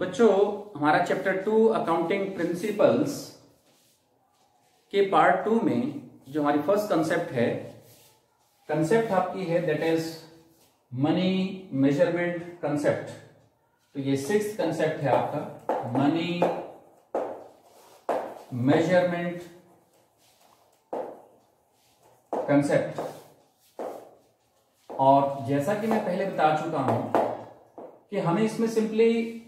बच्चों हमारा chapter 2 accounting principles के पार्ट 2 में जो हमारी फर्स्ट कंसेप्ट आपकी है that is money measurement concept. तो ये 6th कंसेप्ट है आपका मनी मेजरमेंट कंसेप्ट। और जैसा कि मैं पहले बता चुका हूं कि हमें इसमें सिंपली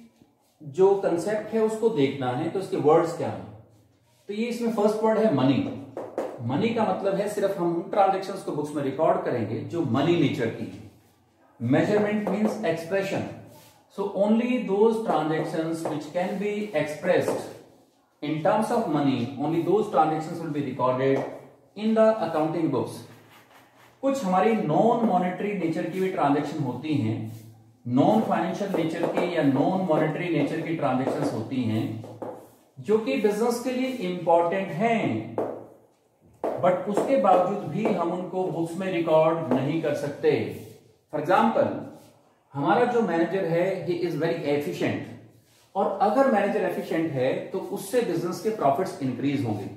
जो कंसेप्ट है उसको देखना है, तो इसके वर्ड्स क्या हैं। तो ये इसमें फर्स्ट वर्ड है मनी। मनी का मतलब है सिर्फ हम उन ट्रांजेक्शन्स को बुक्स में रिकॉर्ड करेंगे जो मनी नेचर की है। Measurement means expression, so only those transactions which can be expressed in terms of money, only those transactions will be recorded in the accounting books. कुछ हमारी नॉन मॉनेटरी नेचर की भी transaction होती हैं, non financial nature की या non monetary nature की transactions होती हैं जो कि बिजनेस के लिए इंपॉर्टेंट हैं, बट उसके बावजूद भी हम उनको बुक्स में रिकॉर्ड नहीं कर सकते। फॉर एग्जाम्पल, हमारा जो मैनेजर है ही इज वेरी एफिशिएंट, और अगर मैनेजर एफिशिएंट है तो उससे बिजनेस के प्रॉफिट्स इंक्रीज होंगे।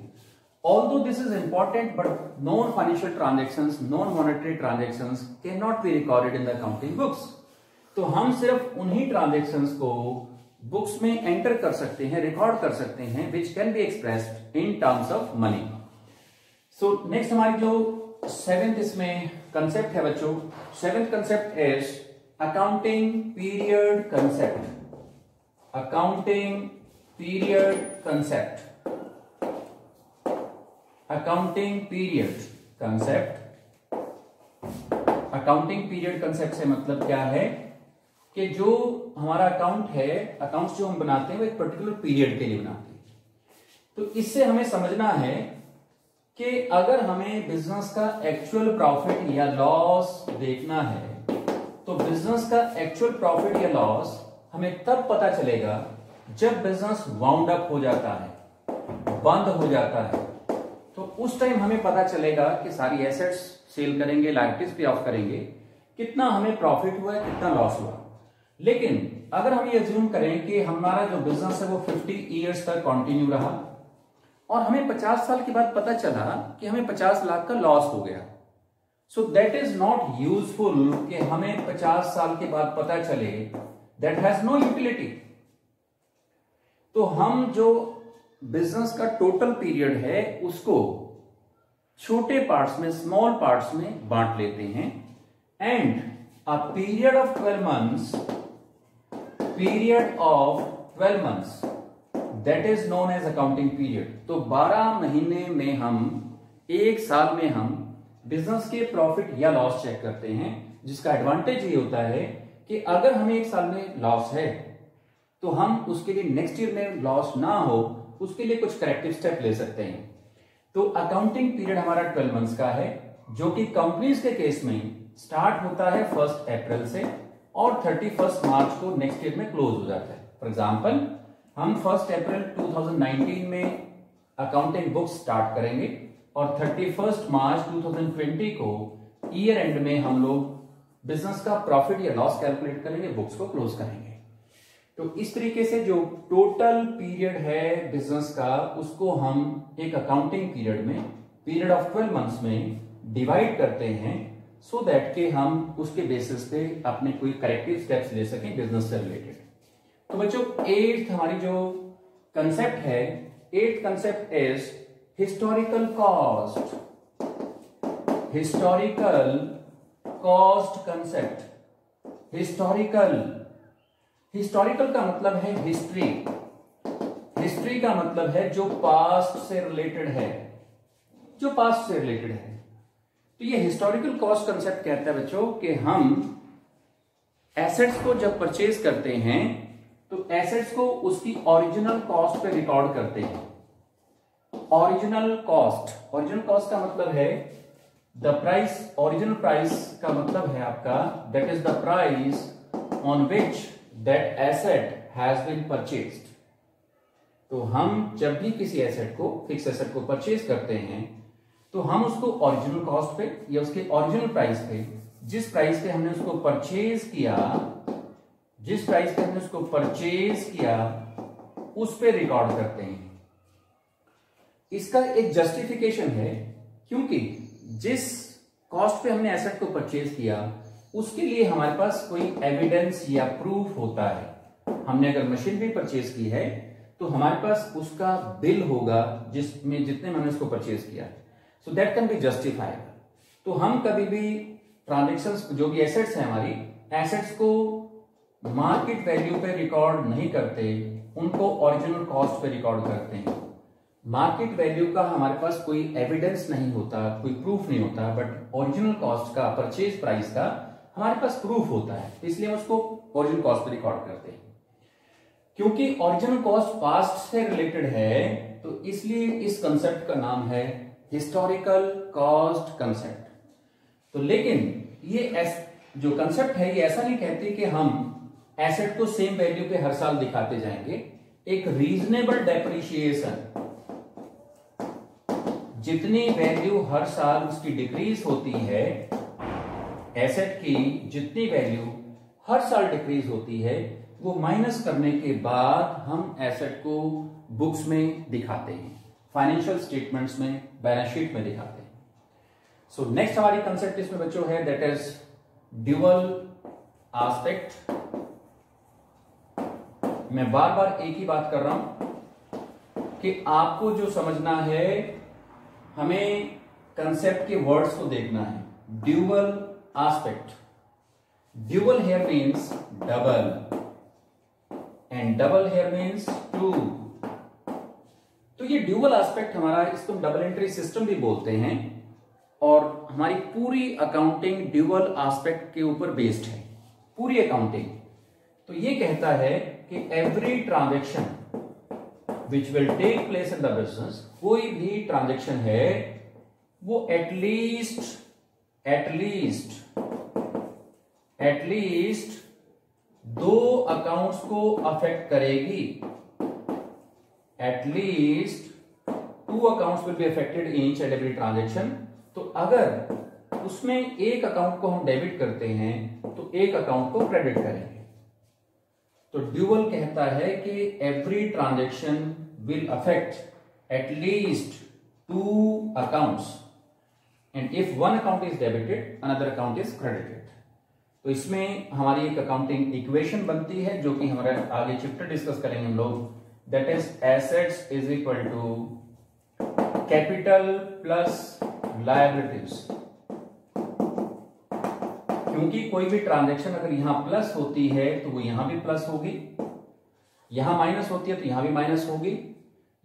Although this is important but non financial transactions, non monetary transactions can not be recorded in the accounting books. तो हम सिर्फ उन्हीं ट्रांजेक्शन्स को बुक्स में एंटर कर सकते हैं, रिकॉर्ड कर सकते हैं which can be expressed in terms of money. So next हमारी जो 7th इसमें कंसेप्ट है बच्चों, 7th concept is accounting period concept. Accounting period concept, accounting period concept. Accounting period concept से मतलब क्या है कि जो हमारा अकाउंट है, अकाउंट्स जो हम बनाते हैं वो एक पर्टिकुलर पीरियड के लिए बनाते हैं। तो इससे हमें समझना है कि अगर हमें बिजनेस का एक्चुअल प्रॉफिट या लॉस देखना है तो बिजनेस का एक्चुअल प्रॉफिट या लॉस हमें तब पता चलेगा जब बिजनेस वाउंड अप हो जाता है, बंद हो जाता है। तो उस टाइम हमें पता चलेगा कि सारी एसेट्स सेल करेंगे, लायबिलिटीज पे ऑफ करेंगे, कितना हमें प्रॉफिट हुआ है, कितना लॉस हुआ। लेकिन अगर हम ये अज्यूम करें कि हमारा जो बिजनेस है वो 50 ईयर्स तक कंटिन्यू रहा और हमें 50 साल के बाद पता चला कि हमें 50 लाख का लॉस हो गया, सो दैट इज नॉट यूजफुल कि हमें 50 साल के बाद पता चले, दैट हैज नो यूटिलिटी। तो हम जो बिजनेस का टोटल पीरियड है उसको छोटे पार्ट्स में, स्मॉल पार्ट्स में बांट लेते हैं and a period of 12 months, period of 12 months that is known as accounting period. तो 12 महीने में हम, एक साल में हम बिजनेस के प्रॉफिट या लॉस चेक करते हैं, जिसका एडवांटेज ये होता है कि अगर हमें एक साल में लॉस है तो हम उसके लिए नेक्स्ट ईयर में लॉस ना हो उसके लिए कुछ करेक्टिव स्टेप ले सकते हैं। तो अकाउंटिंग पीरियड हमारा 12 मंथ्स का है, जो कि कंपनीज के केस में स्टार्ट होता है 1 अप्रैल से और 31 मार्च को नेक्स्ट ईयर में क्लोज हो जाता है। फॉर एग्जाम्पल, हम 1 अप्रैल 2019 में अकाउंटिंग बुक स्टार्ट करेंगे और 31 मार्च 2020 को ईयर एंड में हम लोग बिजनेस का प्रॉफिट या लॉस कैलकुलेट करेंगे, बुक्स को क्लोज करेंगे। तो इस तरीके से जो टोटल पीरियड है बिजनेस का उसको हम एक अकाउंटिंग पीरियड में, पीरियड ऑफ 12 मंथ्स में डिवाइड करते हैं, सो दैट के हम उसके बेसिस पे अपने कोई करेक्टिव स्टेप्स ले सकें बिजनेस से रिलेटेड। तो बच्चों 8th हमारी जो कंसेप्ट है, 8th concept is historical cost. Historical cost concept. Historical का मतलब है हिस्ट्री। हिस्ट्री का मतलब है जो पास्ट से रिलेटेड है, जो पास्ट से रिलेटेड है। तो ये हिस्टोरिकल कॉस्ट कंसेप्ट कहता है बच्चों कि हम एसेट्स को जब परचेज करते हैं तो एसेट्स को उसकी ओरिजिनल कॉस्ट पे रिकॉर्ड करते हैं। ओरिजिनल कॉस्ट का मतलब है द प्राइस। ओरिजिनल प्राइस का मतलब है आपका that is the price on which that asset has been purchased. तो हम जब भी किसी एसेट को, फिक्स एसेट को परचेज करते हैं तो हम उसको ओरिजिनल कॉस्ट पे या उसके ओरिजिनल प्राइस पे, जिस प्राइस पे हमने उसको परचेज किया जिस प्राइस पे हमने उसको परचेज किया उस पे रिकॉर्ड करते हैं। इसका एक जस्टिफिकेशन है, क्योंकि जिस कॉस्ट पे हमने एसेट को परचेज किया उसके लिए हमारे पास कोई एविडेंस या प्रूफ होता है। हमने अगर मशीनरी परचेज की है तो हमारे पास उसका बिल होगा जिसमें जितने मैंने उसको परचेज किया, so that can be justified. तो हम कभी भी ट्रांजेक्शन्स जो भी एसेट्स हैं हमारी एसेट्स को मार्केट वैल्यू पे रिकॉर्ड नहीं करते, उनको ओरिजिनल कॉस्ट पे रिकॉर्ड करते हैं। मार्केट वैल्यू का हमारे पास कोई एविडेंस नहीं होता, कोई प्रूफ नहीं होता, बट ओरिजिनल कॉस्ट का, परचेज प्राइस का हमारे पास प्रूफ होता है, इसलिए हम उसको ओरिजिनल कॉस्ट पे रिकॉर्ड करते हैं। क्योंकि ओरिजिनल कॉस्ट पास्ट से रिलेटेड है तो इसलिए इस कंसेप्ट का नाम है हिस्टोरिकल कॉस्ट कंसेप्ट। तो लेकिन ये जो कंसेप्ट है ये ऐसा नहीं कहती कि हम एसेट को सेम वैल्यू पे हर साल दिखाते जाएंगे। एक रीजनेबल डेप्रिशिएशन, जितनी वैल्यू हर साल उसकी डिक्रीज होती है, एसेट की जितनी वैल्यू हर साल डिक्रीज होती है वो माइनस करने के बाद हम एसेट को बुक्स में दिखाते हैं, फाइनेंशियल स्टेटमेंट्स में, बैलेंस शीट में दिखाते हैं। सो नेक्स्ट हमारी कंसेप्ट इसमें बच्चों है दैट इज ड्यूअल एस्पेक्ट। मैं बार बार एक ही बात कर रहा हूं कि आपको जो समझना है हमें कंसेप्ट के वर्ड्स को देखना है। Dual aspect, dual here means double and double here means two. तो ये ड्यूअल एस्पेक्ट हमारा, इसको डबल एंट्री सिस्टम भी बोलते हैं और हमारी पूरी अकाउंटिंग ड्यूअल एस्पेक्ट के ऊपर बेस्ड है, पूरी अकाउंटिंग। तो ये कहता है कि every transaction which will take place in the business, कोई भी ट्रांजेक्शन है वो एटलीस्ट दो अकाउंट्स को अफेक्ट करेगी। At least 2 accounts will be affected in each and every transaction. तो अगर उसमें एक अकाउंट को हम डेबिट करते हैं तो एक अकाउंट को क्रेडिट करेंगे। तो ड्यूअल कहता है कि every transaction will affect at least 2 accounts and if one account is debited another account is credited। तो इसमें हमारी एक अकाउंटिंग इक्वेशन बनती है जो कि हमारे आगे चैप्टर डिस्कस करेंगे हम लोग, that is assets is equal to capital plus liabilities. क्योंकि कोई भी ट्रांजैक्शन अगर यहां प्लस होती है तो वो यहां भी प्लस होगी, यहां माइनस होती है तो यहां भी माइनस होगी,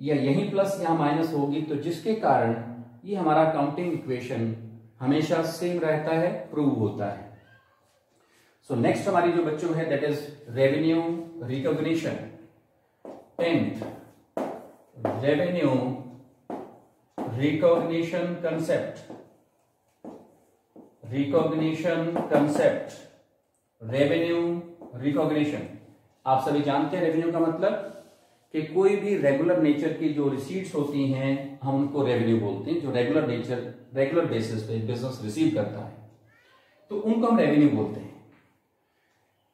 या यहीं प्लस यहां माइनस होगी, तो जिसके कारण ये हमारा अकाउंटिंग इक्वेशन हमेशा सेम रहता है, प्रूव होता है। सो नेक्स्ट हमारी जो बच्चों है that is revenue recognition. 10th revenue recognition concept. Revenue recognition, आप सभी जानते हैं रेवेन्यू का मतलब कि कोई भी रेगुलर नेचर की जो रिसीट्स होती हैं हम उनको रेवेन्यू बोलते हैं। जो रेगुलर बेसिस पे बिजनेस रिसीव करता है तो उनको हम रेवेन्यू बोलते हैं।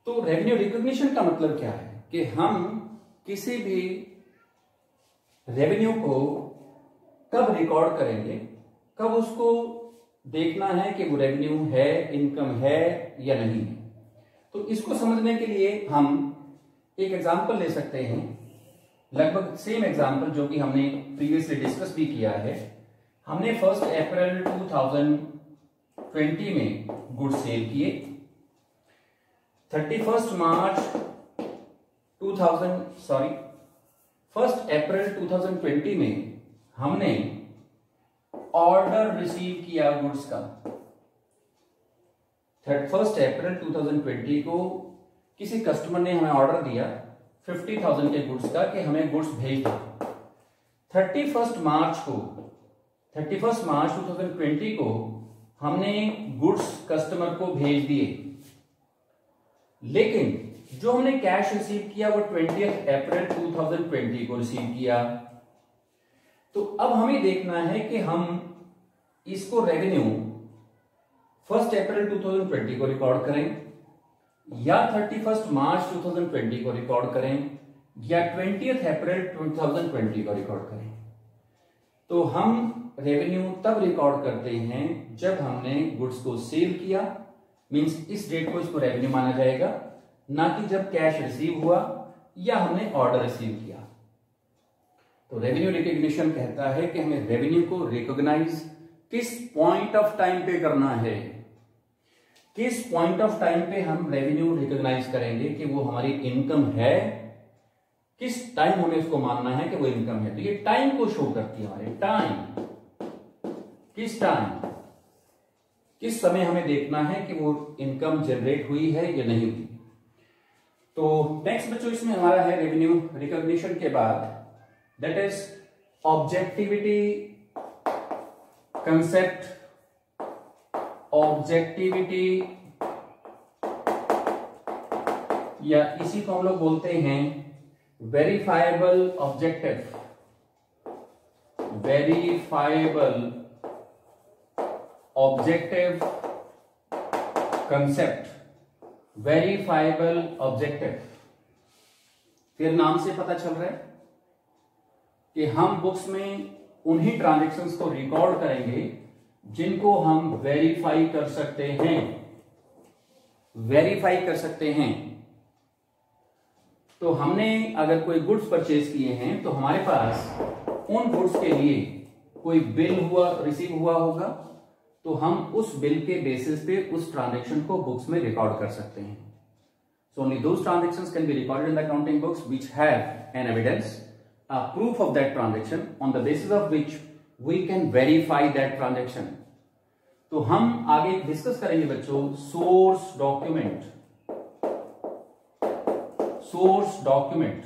तो रेवेन्यू रिकॉग्निशन का मतलब क्या है कि हम किसी भी रेवेन्यू को कब रिकॉर्ड करेंगे, कब उसको देखना है कि वो रेवेन्यू है, इनकम है या नहीं है। तो इसको समझने के लिए हम एक एग्जांपल ले सकते हैं, लगभग सेम एग्जांपल जो कि हमने प्रीवियसली डिस्कस भी किया है। हमने 1 अप्रैल 2020 में गुड्स सेल किए, 1 अप्रैल 2020 में हमने ऑर्डर रिसीव किया गुड्स का। 1 अप्रैल 2020 को किसी कस्टमर ने हमें ऑर्डर दिया 50,000 के गुड्स का कि हमें गुड्स भेज दो। 31 मार्च 2020 को हमने गुड्स कस्टमर को भेज दिए, लेकिन जो हमने कैश रिसीव किया वो 20 अप्रैल 2020 को रिसीव किया। तो अब हमें देखना है कि हम इसको रेवेन्यू 1 अप्रैल 2020 को रिकॉर्ड करें या 31 मार्च 2020 को रिकॉर्ड करें या 20 अप्रैल 2020 को रिकॉर्ड करें, तो हम रेवेन्यू तब रिकॉर्ड करते हैं जब हमने गुड्स को सेल किया, मींस इस डेट को इसको रेवेन्यू माना जाएगा, ना कि जब कैश रिसीव हुआ या हमने ऑर्डर रिसीव किया। तो रेवेन्यू रिकॉग्निशन कहता है कि हमें रेवेन्यू को रिकॉग्नाइज किस पॉइंट ऑफ टाइम पे करना है, किस पॉइंट ऑफ टाइम पे हम रेवेन्यू रिकॉग्नाइज करेंगे कि वो हमारी इनकम है, किस टाइम हमें उसको मानना है कि वो इनकम है। तो ये टाइम को शो करती है, हमारे टाइम, किस टाइम, किस समय हमें देखना है कि वो इनकम जनरेट हुई है या नहीं हुई। तो नेक्स्ट बच्चों इसमें हमारा है रेवेन्यू रिकॉग्निशन के बाद, that is objectivity concept, objectivity या इसी को हम लोग बोलते हैं verifiable objective, verifiable objective concept, verifiable objective. फिर नाम से पता चल रहा है कि हम बुक्स में उन्हीं ट्रांजैक्शंस को रिकॉर्ड करेंगे जिनको हम वेरीफाई कर सकते हैं, वेरीफाई कर सकते हैं। तो हमने अगर कोई गुड्स परचेज किए हैं तो हमारे पास उन गुड्स के लिए कोई बिल रिसीव हुआ होगा, तो हम उस बिल के बेसिस पे उस ट्रांजैक्शन को बुक्स में रिकॉर्ड कर सकते हैं। So only those transactions can be recorded in the accounting books which have an evidence, a proof of that transaction on the basis of which we can verify that transaction। तो हम आगे discuss करेंगे बच्चों source document, source document.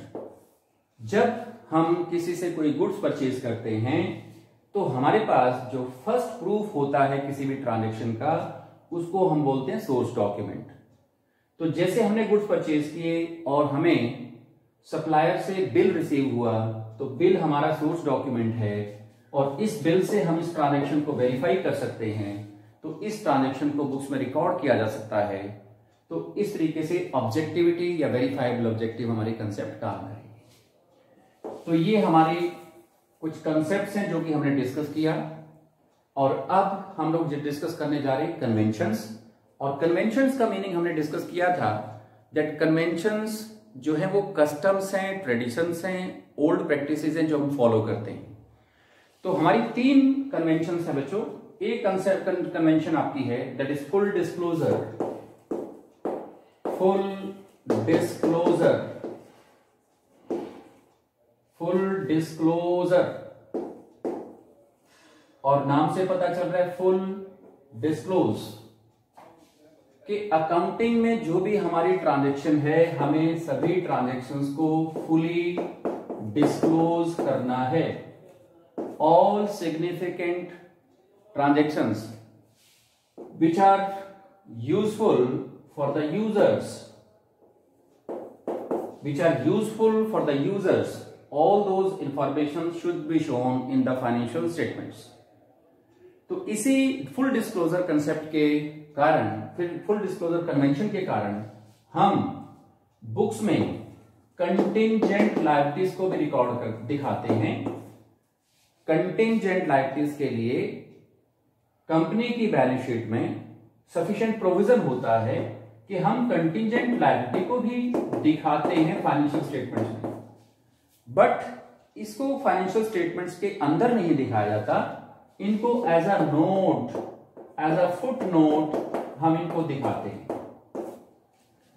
जब हम किसी से कोई गुड्स परचेज करते हैं तो हमारे पास जो फर्स्ट प्रूफ होता है किसी भी ट्रांजैक्शन का, उसको हम बोलते हैं सोर्स डॉक्यूमेंट। तो जैसे हमने गुड्स परचेज किए और हमें सप्लायर से बिल रिसीव हुआ, तो बिल हमारा सोर्स डॉक्यूमेंट है और इस बिल से हम इस ट्रांजैक्शन को वेरीफाई कर सकते हैं, तो इस ट्रांजैक्शन को बुक्स में रिकॉर्ड किया जा सकता है। तो इस तरीके से ऑब्जेक्टिविटी या वेरीफाइबल ऑब्जेक्टिव हमारी कंसेप्ट काम करेगी। तो ये हमारी कुछ कंसेप्ट्स हैं जो कि हमने डिस्कस किया, और अब हम लोग जो डिस्कस करने जा रहे हैं कन्वेंशंस। और कन्वेंशंस का मीनिंग हमने डिस्कस किया था दैट कन्वेंशंस जो है वो कस्टम्स हैं, ट्रेडिशंस हैं, ओल्ड प्रैक्टिसेस हैं जो हम फॉलो करते हैं। तो हमारी 3 कन्वेंशंस हैं बच्चों। एक कंसेप्ट कन्वेंशन आपकी है that is full disclosure, full disclosure, full disclosure, और नाम से पता चल रहा है फुल डिस्क्लोज कि अकाउंटिंग में जो भी हमारी ट्रांजैक्शन है हमें सभी ट्रांजैक्शंस को फुली डिस्क्लोज करना है। All significant transactions which are useful for the users, which are useful for the users, all those information should be shown in the financial statements। तो इसी फुल डिस्क्लोजर कंसेप्ट के कारण, फिर full disclosure convention के कारण हम books में contingent liabilities को भी रिकॉर्ड कर दिखाते हैं। कंटिंजेंट लायबिलिटीज के लिए कंपनी की बैलेंस शीट में सफिशिएंट प्रोविजन होता है कि हम कंटिंजेंट लायबिलिटी को भी दिखाते हैं फाइनेंशियल स्टेटमेंट्स में, बट इसको फाइनेंशियल स्टेटमेंट्स के अंदर नहीं दिखाया जाता, इनको as a note, as a foot note हम इनको दिखाते हैं।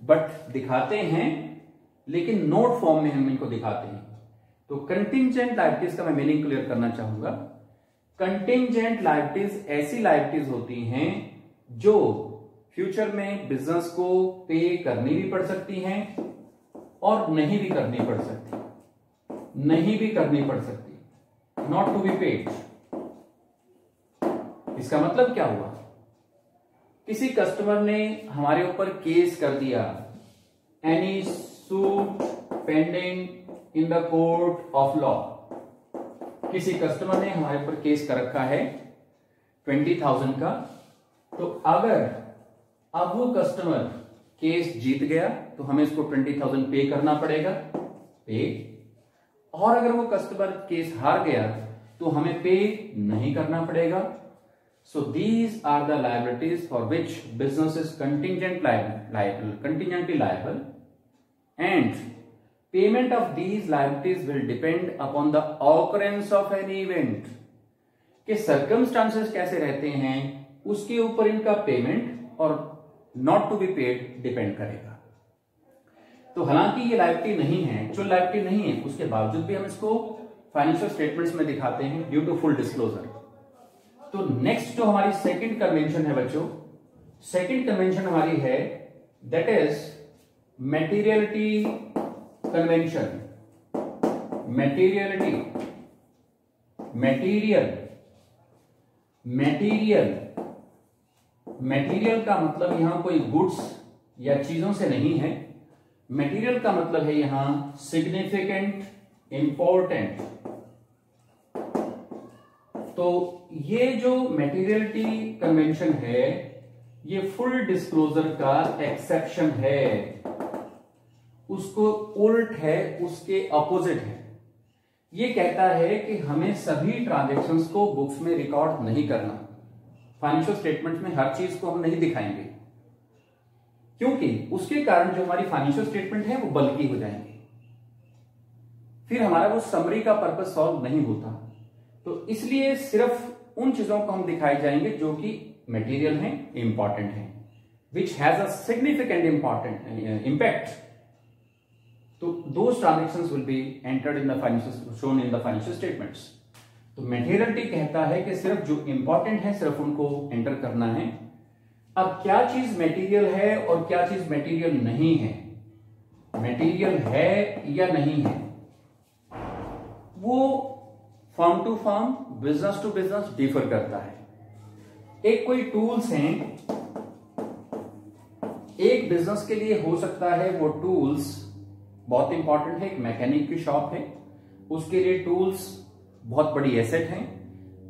बट दिखाते हैं लेकिन नोट फॉर्म में हम इनको दिखाते हैं। तो कंटिंजेंट लायबिलिटीज का मैं मीनिंग क्लियर करना चाहूंगा। कंटिंजेंट लायबिलिटीज ऐसी लायबिलिटीज होती हैं जो फ्यूचर में बिजनेस को पे करनी भी पड़ सकती हैं और नहीं भी करनी पड़ सकती, नहीं भी करनी पड़ सकती, नॉट टू बी पेड। इसका मतलब क्या हुआ? किसी कस्टमर ने हमारे ऊपर केस कर दिया, any suit pending in the court of law. किसी कस्टमर ने हमारे ऊपर केस कर रखा है 20,000 का, तो अगर अब वो कस्टमर केस जीत गया तो हमें इसको 20,000 पे करना पड़ेगा, पे। और अगर वो कस्टमर केस हार गया तो हमें पे नहीं करना पड़ेगा। So these are the liabilities for which business is contingently liable and payment of these liabilities will depend upon the occurrence of an event. के सर्कमस्टांसेस कैसे रहते हैं उसके ऊपर इनका पेमेंट और not to be paid depend करेगा। तो हालांकि ये लायबिलिटी नहीं है, जो लायबिलिटी नहीं है उसके बावजूद भी हम इसको फाइनेंशियल स्टेटमेंट्स में दिखाते हैं ड्यू टू फुल डिस्क्लोजर। तो नेक्स्ट जो हमारी सेकंड कन्वेंशन है बच्चों, सेकंड कन्वेंशन हमारी है that is materiality convention. Material का मतलब यहां कोई गुड्स या चीजों से नहीं है। मटेरियल का मतलब है यहां सिग्निफिकेंट, इंपॉर्टेंट। तो ये जो मटेरियलिटी कन्वेंशन है ये फुल डिस्क्लोजर का एक्सेप्शन है, उसको उल्ट है, उसके अपोजिट है। ये कहता है कि हमें सभी ट्रांजैक्शंस को बुक्स में रिकॉर्ड नहीं करना, फाइनेंशियल स्टेटमेंट में हर चीज को हम नहीं दिखाएंगे, क्योंकि उसके कारण जो हमारी फाइनेंशियल स्टेटमेंट है वो बल्की हो जाएंगे, फिर हमारा वो समरी का पर्पस सॉल्व नहीं होता। तो इसलिए सिर्फ उन चीजों को हम दिखाए जाएंगे जो कि मटेरियल है, इंपॉर्टेंट है, which has a significant impact. तो those transactions will be entered in the financial, shown in the financial statements. तो मटेरियलिटी कहता है कि सिर्फ जो इंपॉर्टेंट है सिर्फ उनको एंटर करना है। अब क्या चीज मटेरियल है और क्या चीज मटेरियल नहीं है, मटेरियल है या नहीं है, वो firm to firm, business to business differ करता है। एक कोई टूल्स हैं, एक बिजनेस के लिए हो सकता है वो टूल्स बहुत इंपॉर्टेंट है। एक मैकेनिक की शॉप है, उसके लिए टूल्स बहुत बड़ी एसेट है।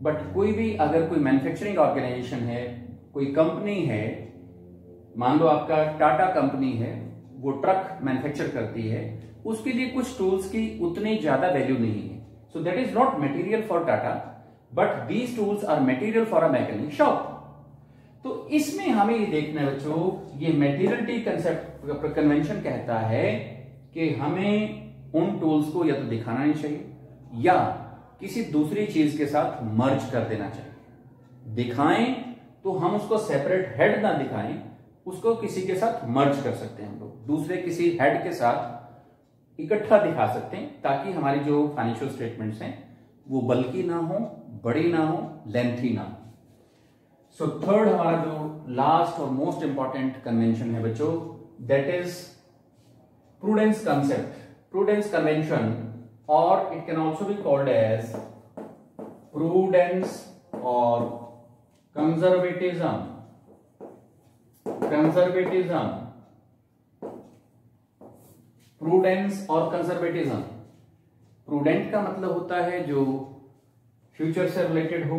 बट कोई भी अगर कोई मैन्युफैक्चरिंग ऑर्गेनाइजेशन है, कोई कंपनी है, मान लो आपका टाटा कंपनी है, वो ट्रक मैन्युफैक्चर करती है, उसके लिए कुछ टूल्स की उतनी ज्यादा वैल्यू नहीं है। So that is not material for Tata, but these tools are material for a mechanic shop. तो इसमें हमें ये देखना है बच्चों, ये मटेरियलिटी कंसेप्ट कन्वेंशन कहता है कि हमें उन टूल्स को या तो दिखाना नहीं चाहिए या किसी दूसरी चीज के साथ मर्ज कर देना चाहिए। दिखाएं तो हम उसको सेपरेट हेड ना दिखाएं, उसको किसी के साथ मर्ज कर सकते हैं, हम लोग दूसरे किसी हेड के साथ इकट्ठा दिखा सकते हैं, ताकि हमारी जो फाइनेंशियल स्टेटमेंट्स हैं वो बल्कि ना हो, बड़ी ना हो, लेंथी ना हो। सो थर्ड हमारा जो लास्ट और मोस्ट इंपॉर्टेंट कन्वेंशन है बच्चों, that is prudence concept, prudence convention, और it can also be called as prudence or conservatism. Prudence और conservatism. Prudent का मतलब होता है जो फ्यूचर से रिलेटेड हो,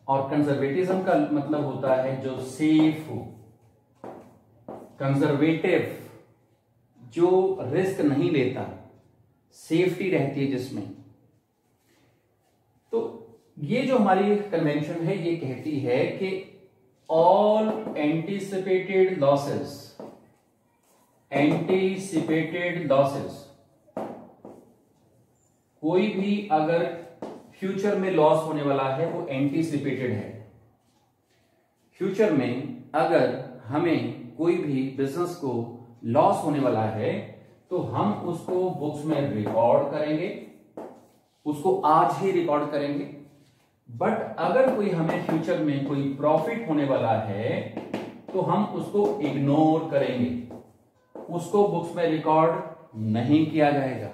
और कंजर्वेटिज्म का मतलब होता है जो सेफ हो। कंजर्वेटिव जो रिस्क नहीं लेता, सेफ्टी रहती है जिसमें। तो ये जो हमारी कन्वेंशन है ये कहती है कि ऑल एंटीसिपेटेड लॉसेस, कोई भी अगर फ्यूचर में लॉस होने वाला है वो एंटीसिपेटेड है। फ्यूचर में अगर हमें कोई भी बिजनेस को लॉस होने वाला है तो हम उसको बुक्स में रिकॉर्ड करेंगे, उसको आज ही रिकॉर्ड करेंगे। बट अगर कोई हमें फ्यूचर में कोई प्रॉफिट होने वाला है तो हम उसको इग्नोर करेंगे, उसको बुक्स में रिकॉर्ड नहीं किया जाएगा।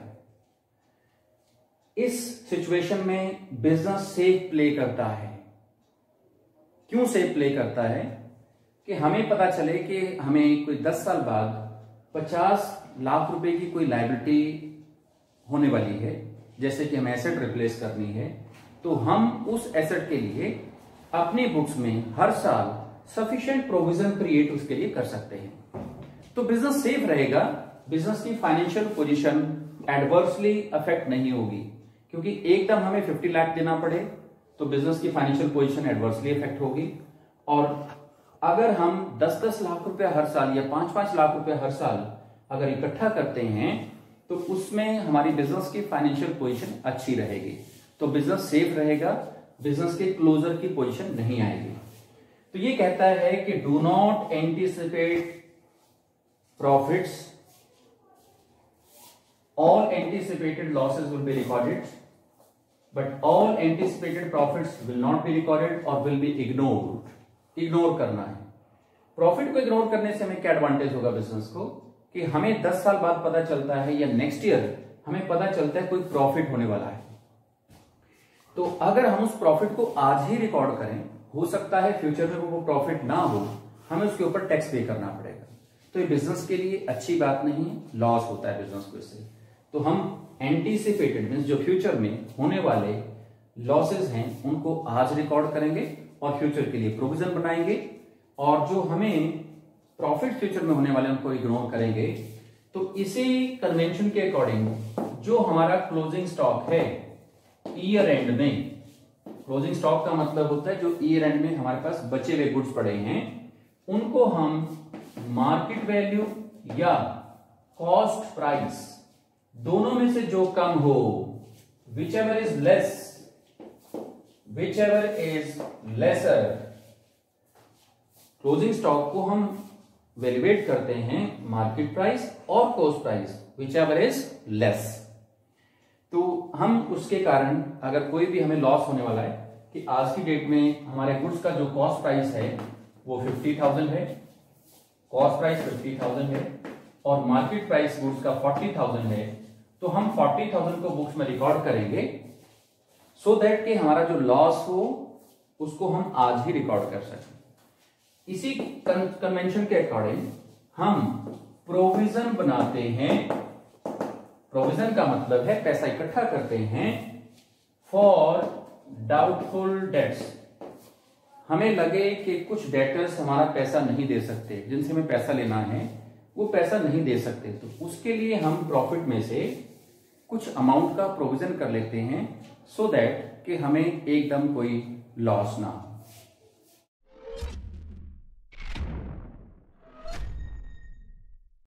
इस सिचुएशन में बिजनेस सेफ प्ले करता है। क्यों सेफ प्ले करता है? कि हमें पता चले कि हमें कोई 10 साल बाद 50 लाख रुपए की कोई लायबिलिटी होने वाली है, जैसे कि हमें एसेट रिप्लेस करनी है, तो हम उस एसेट के लिए अपनी बुक्स में हर साल सफिशिएंट प्रोविजन क्रिएट उसके लिए कर सकते हैं। तो बिजनेस सेफ रहेगा, बिजनेस की फाइनेंशियल पोजीशन एडवर्सली अफेक्ट नहीं होगी, क्योंकि एकदम हमें 50 लाख देना पड़े तो बिजनेस की फाइनेंशियल पोजीशन एडवर्सली अफेक्ट होगी। और अगर हम 10-10 लाख रुपया हर साल या 5-5 लाख रुपया हर साल अगर इकट्ठा करते हैं तो उसमें हमारी बिजनेस की फाइनेंशियल पोजीशन अच्छी रहेगी, तो बिजनेस सेफ रहेगा, बिजनेस के क्लोजर की पोजीशन नहीं आएगी। तो ये कहता है कि do not anticipate profits, all anticipated losses will be recorded, but all anticipated profits will not be recorded or will be ignored. Ignore करना है। प्रॉफिट को इग्नोर करने से हमें क्या एडवांटेज होगा बिजनेस को, कि हमें 10 साल बाद पता चलता है या नेक्स्ट ईयर हमें पता चलता है कोई प्रॉफिट होने वाला है, तो अगर हम उस प्रॉफिट को आज ही रिकॉर्ड करें, हो सकता है फ्यूचर में वो प्रॉफिट ना हो, हमें उसके ऊपर टैक्स पे करना पड़ेगा। तो ये बिजनेस के लिए अच्छी बात नहीं है, लॉस होता है बिजनेस को इससे। तो हम एंटीसिपेटेड मींस जो फ्यूचर में होने वाले लॉसेस हैं उनको आज रिकॉर्ड करेंगे और फ्यूचर के लिए प्रोविजन बनाएंगे, और जो हमें प्रॉफिट फ्यूचर में होने वाले उनको इग्नोर करेंगे। तो इसी कन्वेंशन के अकॉर्डिंग जो हमारा क्लोजिंग स्टॉक है ईयर एंड में, क्लोजिंग स्टॉक का मतलब होता है जो ईयर एंड में हमारे पास बचे हुए गुड्स पड़े हैं, उनको हम मार्केट वैल्यू या कॉस्ट प्राइस दोनों में से जो कम हो, whichever is lesser, closing stock को हम वैल्यूएट करते हैं मार्केट प्राइस और cost price, whichever is less। तो हम उसके कारण अगर कोई भी हमें लॉस होने वाला है कि आज की डेट में हमारे गुड्स का जो कॉस्ट प्राइस है वो 50,000 है, कॉस्ट प्राइस 50,000 है और मार्केट प्राइस गुड्स का 40,000 है, तो हम 40,000 को बुक्स में रिकॉर्ड करेंगे सो दैट कि हमारा जो लॉस हो उसको हम आज ही रिकॉर्ड कर सकें। इसी कन्वेंशन के अकॉर्डिंग हम प्रोविजन बनाते हैं। प्रोविजन का मतलब है पैसा इकट्ठा करते हैं फॉर डाउटफुल डेट्स। हमें लगे कि कुछ डेटर्स हमारा पैसा नहीं दे सकते, जिनसे हमें पैसा लेना है वो पैसा नहीं दे सकते, तो उसके लिए हम प्रॉफिट में से कुछ अमाउंट का प्रोविजन कर लेते हैं सो दैट कि हमें एकदम कोई लॉस ना हो।